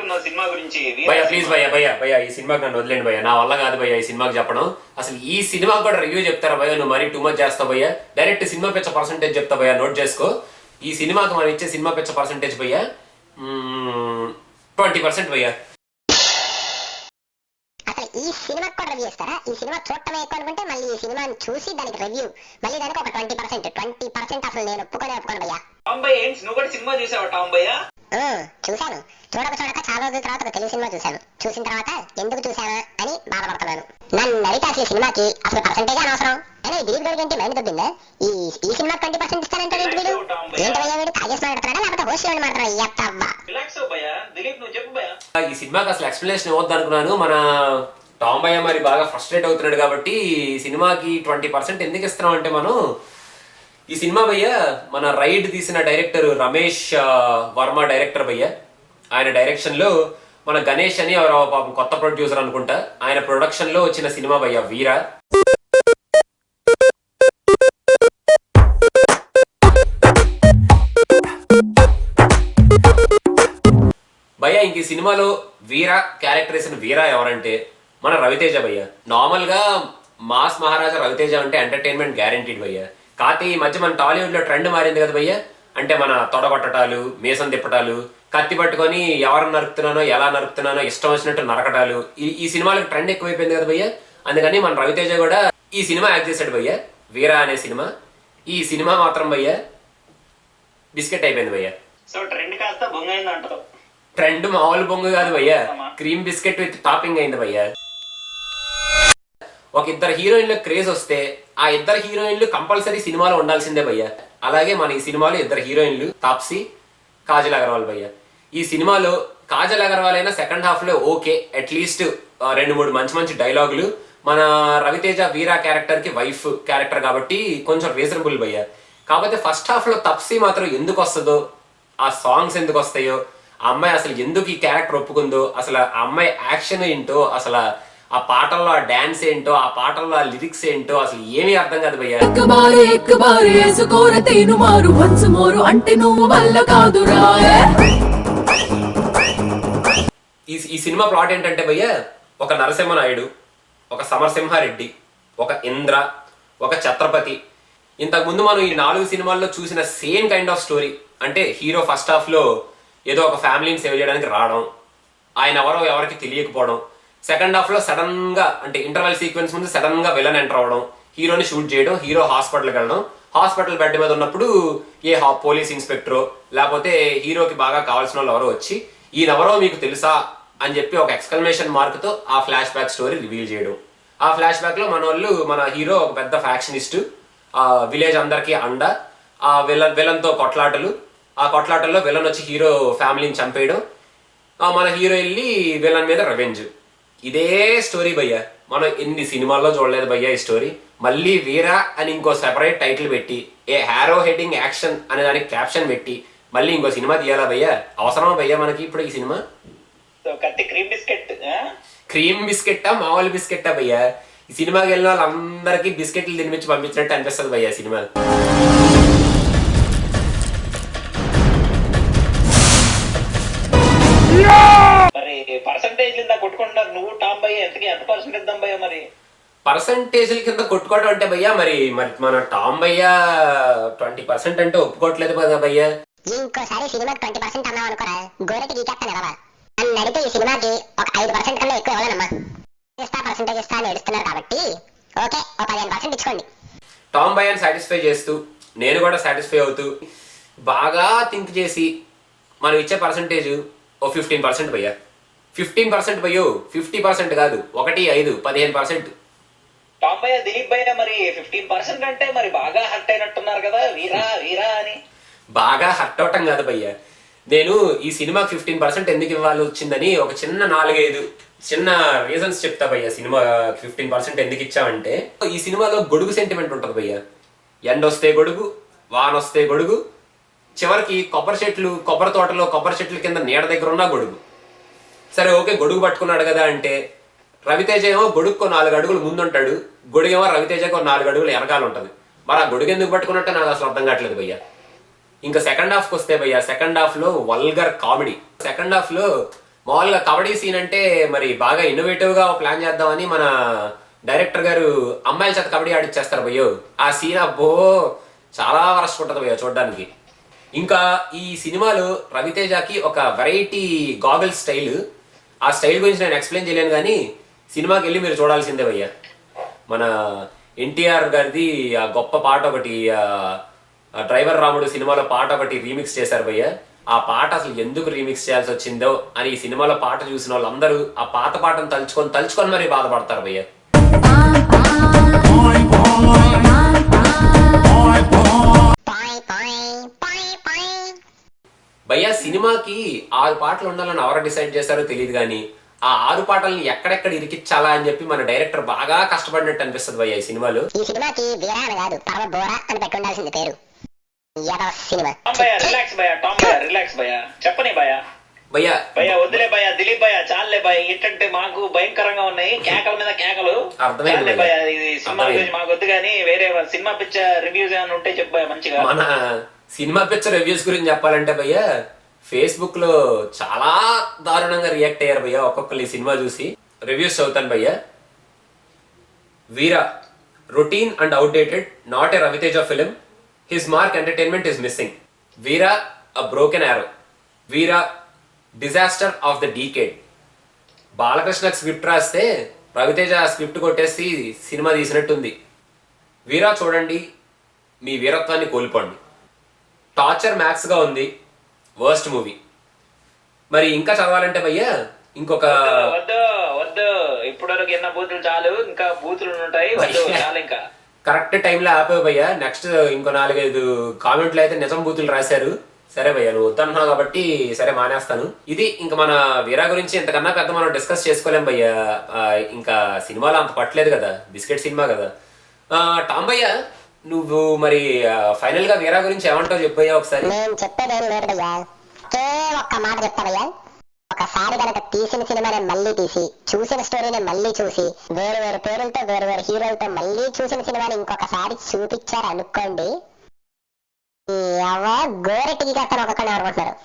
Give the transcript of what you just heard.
ఏమనుకుంటున్నావు సినిమా గురించి? భయ్యా ప్లీజ్ భయ్యా ఈ సినిమాకి నన్ను వదిలేండి భయ్యా, నా వల్ల కాదు భయ్యా ఈ సినిమాకి చెప్పడం. అసలు ఈ సినిమా కూడా రివ్యూ చెప్తారా భయ్యా? నువ్వు మరీ టూ మచ్ చేస్తావు భయ్యా. డైరెక్ట్ సినిమా పిచ్చ పర్సెంటేజ్ చెప్తా భయ్యా, నోట్ చేసుకో. ఈ సినిమాకి మనం ఇచ్చే సినిమా పిచ్చ పర్సెంటేజ్ భయ్యా 20% భయ్యా. అసలు ఈ సినిమాకి కూడా రివ్యూ ఇస్తారా? ఈ సినిమా చూడటమే ఎక్కువ అనుకుంటే మళ్ళీ ఈ సినిమాని చూసి దానికి రివ్యూ, మళ్ళీ దానికి ఒక 20% అసలు నేను ఒప్పుకోను భయ్యా. టాంబయ్య ఏంటి, నువ్వు కూడా సినిమా చూసావా టాంబయ్య? చూశాను. చూడక చాలా రోజుల తర్వాత ఒక తెలుగు సినిమా చూశాను. చూసిన తర్వాత ఎందుకు చూశానా అని బాధపడుతున్నాను. నన్ను అడిగితే అసలు ఈ సినిమాకి అసలు పర్సెంటేజ్ అనవసరం అని దిలీప్ గారికి ఏంటి మైండ్ దొబ్బిందా? ఈ సినిమా 20% ఇస్తానంటే వీడు ఏంటి భయ్యా, వీడు తాగేసి మాట్లాడుతున్నాడా లేకపోతే హోస్ట్ ఏమని మాట్లాడుతున్నా? రిలాక్స్ భయ్యా, దిలీప్ నువ్వు చెప్పు భయ్యా. ఈ సినిమాకి అసలు ఎక్స్ప్లెనేషన్ ఇవ్వద్దు అనుకున్నాను. మన టాంబయ్య మరి బాగా ఫ్రస్ట్రేట్ అవుతున్నాడు కాబట్టి ఈ సినిమాకి 20% ఎందుకు ఇస్తున్నాం అంటే, మనం ఈ సినిమా భయ్య మన రైడ్ తీసిన డైరెక్టర్ రమేష్ వర్మ డైరెక్టర్ భయ్య, ఆయన డైరెక్షన్ లో మన గణేష్ అని పాపం కొత్త ప్రొడ్యూసర్ అనుకుంటా, ఆయన ప్రొడక్షన్ లో వచ్చిన సినిమా భయ్య వీర. భయ్య ఇంక ఈ సినిమాలో వీర క్యారెక్టర్ వేసిన వీర ఎవరంటే మన రవితేజ భయ్య. నార్మల్ గా మాస్ మహారాజా రవితేజ అంటే ఎంటర్టైన్మెంట్ గ్యారంటీడ్ భయ్య. కాకపోతే ఈ మధ్య మన టాలీవుడ్ లో ట్రెండ్ మారింది కదా భయ్య, అంటే మన తొడగొట్టటాలు, మీసం తిప్పటాలు, కత్తి పట్టుకొని ఎవరు నరుకుతున్నానో ఎలా నరుకుతున్నానో ఇష్టం వచ్చినట్టు నరకటాలు, ఈ సినిమాలకు ట్రెండ్ ఎక్కువైపోయింది కదా భయ్య. అందుకని మన రవితేజ కూడా ఈ సినిమా యాక్ట్ చేశాడు భయ్య, వీర అనే సినిమా. ఈ సినిమా మాత్రం భయ్య బిస్కెట్ అయిపోయింది భయ్య. సో ట్రెండ్ కాస్త బొంగైంది అంటావు? ట్రెండ్ మామూలు బొంగు కాదు భయ్య, క్రీమ్ బిస్కెట్ విత్ టాపింగ్ అయింది భయ్య. ఒక ఇద్దరు హీరోయిన్ల క్రేజ్ వస్తే ఆ ఇద్దరు హీరోయిన్లు కంపల్సరీ సినిమాలో ఉండాల్సిందే భయ్య. అలాగే మన ఈ సినిమాలో ఇద్దరు హీరోయిన్లు తాప్సీ, కాజల్ అగర్వాల్ భయ్య. ఈ సినిమాలో కాజల్ అగర్వాల్ అయినా సెకండ్ హాఫ్ లో ఓకే, అట్లీస్ట్ 2-3 మంచి డైలాగులు. మన రవితేజ వీరా క్యారెక్టర్ కి వైఫ్ క్యారెక్టర్ కాబట్టి కొంచెం రీజనబుల్ భయ్య. కాకపోతే ఫస్ట్ హాఫ్ లో తప్సీ మాత్రం ఎందుకు వస్తుందో, ఆ సాంగ్స్ ఎందుకు వస్తాయో, ఆ అమ్మాయి అసలు ఎందుకు ఈ క్యారెక్టర్ ఒప్పుకుందో, అసలు ఆ అమ్మాయి యాక్షన్ ఏంటో, అసలు ఆ పాటల్లో ఆ డాన్స్ ఏంటో, ఆ పాటల్లో ఆ లిరిక్స్ ఏంటో అసలు ఏమీ అర్థం కాదు భయ్యా. ఈ సినిమా ప్లాట్ ఏంటంటే భయ్యా, ఒక నరసింహ నాయుడు, ఒక సమరసింహారెడ్డి, ఒక ఇంద్ర, ఒక ఛత్రపతి. ఇంతకుముందు మనం ఈ 4 సినిమాల్లో చూసిన సేమ్ కైండ్ ఆఫ్ స్టోరీ. అంటే హీరో ఫస్ట్ హాఫ్ లో ఏదో ఒక ఫ్యామిలీని సేవ్ చేయడానికి రావడం, ఆయన ఎవరికి తెలియకపోవడం, సెకండ్ హాఫ్ లో సడన్ గా అంటే ఇంటర్వెల్ సీక్వెన్స్ ముందు సడన్ గా విలన్ ఎంటర్ అవడం, హీరోని షూట్ చేయడం, హీరో హాస్పిటల్కి వెళ్ళడం, హాస్పిటల్ బెడ్ మీద ఉన్నప్పుడు పోలీస్ ఇన్స్పెక్టరో లేకపోతే హీరోకి బాగా కావాల్సిన వాళ్ళు ఎవరో వచ్చి ఈయనెవరో మీకు తెలుసా అని చెప్పి ఒక ఎక్స్క్లమేషన్ మార్క్ తో ఆ ఫ్లాష్ బ్యాక్ స్టోరీ రివీల్ చేయడం. ఆ ఫ్లాష్ బ్యాక్ లో మన హీరో ఒక పెద్ద ఫ్యాక్షనిస్ట్, ఆ విలేజ్ అందరికీ అండ, ఆ విలన్ తో కొట్లాటలు, ఆ కొట్లాటల్లో విలన్ వచ్చి హీరో ఫ్యామిలీని చంపేయడం, మన హీరో వెళ్ళి విలన్ మీద రెవెంజ్. ఇదే స్టోరీ భయ్యా, మనం ఎన్ని సినిమాల్లో చూడలేదు భయ్యా ఈ స్టోరీ. మళ్ళీ వీరా అని ఇంకో సెపరేట్ టైటిల్ పెట్టి ఏ హ్యారో హెడ్డింగ్ యాక్షన్ అనే దానికి క్యాప్షన్ పెట్టి మళ్ళీ ఇంకో సినిమా తీయాలా భయ్యా? అవసరమా భయ్యా మనకి ఇప్పుడు ఈ సినిమా? క్రీమ్ బిస్కెట్టా మామూలు బిస్కెట్టా భయ్యా? ఈ సినిమాకి వెళ్ళిన వాళ్ళందరికీ బిస్కెట్లు తినిపించి పంపించినట్టు అనిపిస్తుంది భయ్యా సినిమా. పర్సంటేజ్ల కింద కొట్టుకోవడం అంటే భయ్యా, మరి మన టాంబయ్య 20% అంటే ఒప్పుకోవట్లేదు కదా భయ్యా. ఇంకోసారి సినిమాకి 20% అన్నావు అనుకోరా, గోరెకి గీకేస్తాను కదా. నన్ను అడిగితే ఈ సినిమాకి ఒక 5% కన్నా ఎక్కువ ఇవ్వాలమ్మా. పర్సంటేజ్ ఇస్తా అని ఏడుస్తున్నారు కాబట్టి ఓకే, ఒక 15% ఇచ్చుకోండి. టాంబయ్యని సాటిస్ఫై చేస్తూ నేను కూడా సాటిస్ఫై అవుతూ బాగా థింక్ చేసి మనం ఇచ్చే పర్సంటేజ్ ఓ 15% భయ్యా. 15% భయ్యో, 50% కాదు, 1, 5, 15%. టాంబయ్య దిలీప్ భయ్య మరి 15% అంటే మరి బాగా హర్ట్ అయినట్టున్నారు కదా వీరా అని. బాగా హర్ట్ అవటం కాదు భయ్యా, నేను ఈ సినిమాకి 15% ఎందుకు ఇవ్వాలి వచ్చిందని ఒక చిన్న 4-5 చిన్న రీజన్స్ చెప్తా భయ్యా. సినిమా 15% ఎందుకు ఇచ్చామంటే, ఈ సినిమాలో గొడుగు సెంటిమెంట్ ఉంటుంది భయ్యా. ఎండ వస్తే గొడుగు, వాన వస్తే గొడుగు, చివరికి కొబ్బరి తోటలో కొబ్బరి చెట్ల కింద నీడ దగ్గర ఉన్న గొడుగు. సరే ఓకే, గొడుగు పట్టుకున్నాడు కదా అంటే రవితేజ ఏమో గొడుగుకో 4 అడుగులు ముందుంటాడు, గొడుగేమో రవితేజకు 4 అడుగులు వెనకాల ఉంటుంది. మరి ఆ గొడుగు ఎందుకు పట్టుకున్నట్టే నాకు అసలు అర్థం కావట్లేదు భయ్యా. ఇంకా సెకండ్ హాఫ్కి వస్తే భయ్యా, సెకండ్ హాఫ్ లో వల్గర్ కామెడీ. సెకండ్ హాఫ్ లో మామూలుగా కబడ్డీ సీన్ అంటే మరి బాగా ఇన్నోవేటివ్ గా ప్లాన్ చేద్దామని మన డైరెక్టర్ గారు అమ్మాయిల చేత కబడ్డీ ఆడిచ్చేస్తారు భయ్యో. ఆ సీన్ అబ్బో చాలా వరస్ట్ ఉంటుంది భయ్యో చూడడానికి. ఇంకా ఈ సినిమాలో రవితేజకి ఒక వెరైటీ గాగల్ స్టైల్, ఆ స్టైల్ గురించి నేను ఎక్స్ప్లెయిన్ చేయలేను కానీ సినిమాకి వెళ్ళి మీరు చూడాల్సిందే భయ్యా. మన ఎన్టీఆర్ గారిది ఆ గొప్ప పాట ఒకటి, డ్రైవర్ రాముడు సినిమాలో పాట ఒకటి రీమిక్స్ చేశారు భయ్యా. ఆ పాట అసలు ఎందుకు రీమిక్స్ చేయాల్సి వచ్చిందో అని ఈ సినిమాలో పాట చూసిన వాళ్ళందరూ ఆ పాత పాటను తలుచుకొని మరీ బాధపడతారు భయ్యా. భయ్యా సినిమాకి 6 పాటలు ఉండాలని ఎవరు డిసైడ్ చేశారో తెలియదు కానీ ఆ 6 పాటల్ని ఎక్కడెక్కడ ఇరికిచ్చాలా అని చెప్పి మన డైరెక్టర్ బాగా కష్టపడినట్టు అనిపిస్తుంది భయ్యా ఈ సినిమాలో. ఈ సినిమాకి వీరా అని కాదు పరమ బోరా అని పెట్టి ఉండాల్సింది పేరు. సినిమా రిలాక్స్ భయ, టామ్ భయ రిలాక్స్ భయ, చెప్పని భయ. భయ్యా భయ వద్దులే భయ, దిలీప్ భయ చాలే భయ. ఏంటంటే మాకు భయంకరంగా ఉన్నాయి కేకల మీద కేకలు. అర్థమైంది భయ, ఇది సినిమా గురించి మాకు వద్దు కానీ వేరే సినిమా పిక్చర్ రివ్యూస్ ఏమైనా ఉంటే చెప్పు భయ మంచిగా. మన సినిమా పిక్చర్ రివ్యూస్ గురించి చెప్పాలంటే భయ్యా ఫేస్బుక్ లో చాలా దారుణంగా రియాక్ట్ అయ్యారు భయ్యా ఒక్కొక్కరు ఈ సినిమా చూసి. రివ్యూస్ చదువుతాను భయ్యా. Veera routine and outdated, not a Raviteja film, his mark entertainment is missing. Veera a broken arrow, Veera disaster of the decade. బాలకృష్ణకి స్క్రిప్ట్ రాస్తే రవితేజ స్క్రిప్ట్ కొట్టేసి సినిమా తీసినట్టుంది. వీరా చూడండి, మీ వీరత్వాన్ని కోల్పోండి. టార్చర్ మ్యాక్స్ గా ఉంది, వర్స్ట్ మూవీ. మరి ఇంకా చదవాలంటే భయ్యా ఇంకొక వద్దు వద్దు, ఇప్పుడు వరకు ఎన్న బూతులు చాలు, ఇంకా బూతులు ఉంటాయి వద్దు చాలు. ఇంకా కరెక్ట్ టైంలో ఆపేవు భయ్యా. నెక్స్ట్ ఇంకో 4-5 కామెంట్లు అయితే నిజం బూతులు రాశారు. సరే భయ్యా నువ్వు వద్దన్నావు కాబట్టి సరే మానేస్తాను. ఇది ఇంకా మన వీరా గురించి ఇంతకన్నా పెద్ద మనం డిస్కస్ చేసుకోలేం భయ్యా. ఇంకా సినిమాలో అంత పట్టలేదు కదా, బిస్కెట్ సినిమా కదా. టామ్ భయ్యా నువ్వు మరి ఫైనల్ గా వీరా గురించి ఏమంటావు చెప్పయ్యా ఒకసారి. నేను చెప్పేదేం లేదు భయ్యా, ఒకే ఒక్క మాట చెప్తా భయ్యా. ఒకసారి కనుక తీసిన సినిమాని మళ్ళీ తీసి, చూసిన స్టోరీని మళ్ళీ చూసి, వేరు వేరు పేరులతో వేరు వేరు హీరోలతో మళ్ళీ చూసిన సినిమాని ఇంకొకసారి చూపించారు అనుకోండి, గోరెట్టికి కట్టను ఒక్కొక్కని అనుకుంటున్నారు.